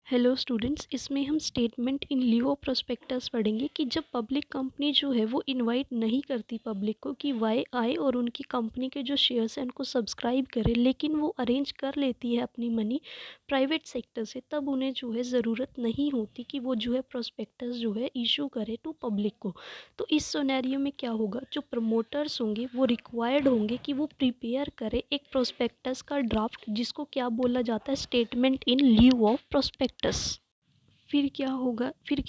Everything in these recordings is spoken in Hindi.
हेलो स्टूडेंट्स, इसमें हम statement in lieu of prospectus पढ़ेंगे कि जब पब्लिक कंपनी जो है वो इनवाइट नहीं करती पब्लिक को कि वाई आए और उनकी कंपनी के जो शेयर्स हैं उनको सब्सक्राइब करे, लेकिन वो अरेंज कर लेती है अपनी मनी प्राइवेट सेक्टर से, तब उन्हें जो है ज़रूरत नहीं होती कि वो जो है प्रोस्पेक्टस जो है इशू करे टू पब्लिक को। तो इस सिनेरियो में क्या होगा, जो प्रमोटर्स होंगे वो रिक्वायर्ड होंगे कि वो प्रिपेयर करे एक प्रोस्पेक्टस का ड्राफ्ट, जिसको क्या बोला जाता है, statement in lieu of prospectus. फिर क्या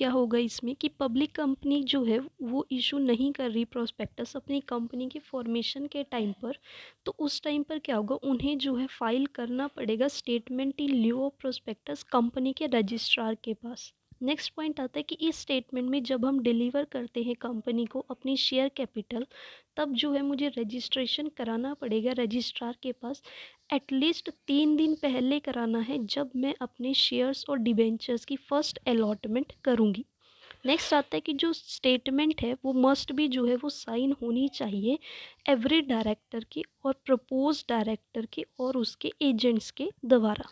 होगा इसमें कि पब्लिक कंपनी जो है वो इशू नहीं कर रही प्रोस्पेक्टस अपनी कंपनी के फॉर्मेशन के टाइम पर। तो उस टाइम पर क्या होगा, उन्हें जो है फाइल करना पड़ेगा statement in lieu of prospectus company के रजिस्ट्रार के पास। नेक्स्ट पॉइंट आता है कि इस स्टेटमेंट में जब हम डिलीवर करते हैं कंपनी को अपनी शेयर कैपिटल, तब जो है मुझे रजिस्ट्रेशन कराना पड़ेगा रजिस्ट्रार के पास। एटलीस्ट 3 दिन पहले कराना है, जब मैं अपने शेयर्स और डिबेंचर्स की फ़र्स्ट अलॉटमेंट करूँगी। नेक्स्ट आता है कि जो स्टेटमेंट है वो मस्ट भी जो है वो साइन होनी चाहिए एवरी डायरेक्टर की और प्रपोज डायरेक्टर के और उसके एजेंट्स के द्वारा।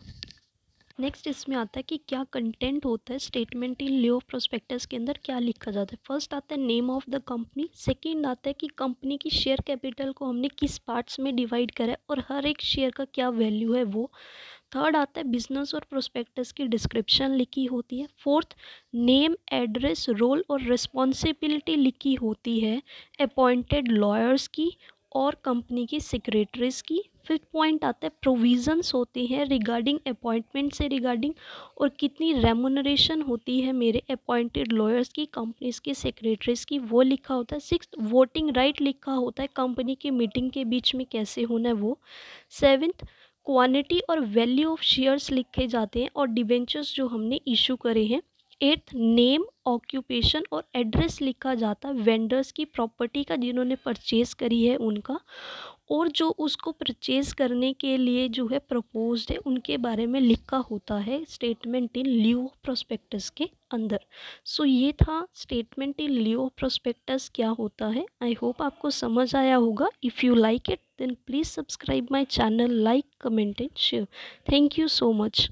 नेक्स्ट इसमें आता है कि क्या कंटेंट होता है statement in lieu of prospectus के अंदर, क्या लिखा जाता है। फर्स्ट आता है name of the company, second आता है कि कंपनी की शेयर कैपिटल को हमने किस पार्ट्स में डिवाइड करा है और हर एक शेयर का क्या वैल्यू है वो। थर्ड आता है बिजनेस और प्रोस्पेक्टस की डिस्क्रिप्शन लिखी होती है। फोर्थ, नेम, एड्रेस, रोल और रिस्पॉन्सिबिलिटी लिखी होती है अपॉइंटेड लॉयर्स की और कंपनी की सेक्रेटरीज की। फिफ्थ पॉइंट आता है प्रोविजंस होती हैं रिगार्डिंग अपॉइंटमेंट से रिगार्डिंग, और कितनी रेमुनरेशन होती है मेरे अपॉइंटेड लॉयर्स की, कंपनीज की सेक्रेटरीज की, वो लिखा होता है। सिक्स्थ, वोटिंग राइट लिखा होता है कंपनी की मीटिंग के बीच में कैसे होना है वो। सेवेंथ, क्वांटिटी और वैल्यू ऑफ शेयर्स लिखे जाते हैं और डिबेंचर्स जो हमने इशू करे हैं। एट्थ, नेम, ऑक्यूपेशन और एड्रेस लिखा जाता है वेंडर्स की प्रॉपर्टी का जिन्होंने परचेज करी है उनका, और जो उसको परचेज करने के लिए जो है प्रपोज्ड है उनके बारे में लिखा होता है statement in lieu of prospectus के अंदर। सो ये था statement in lieu of prospectus क्या होता है। आई होप आपको समझ आया होगा। If you like it then please subscribe my channel, like, comment and share. Thank you so much.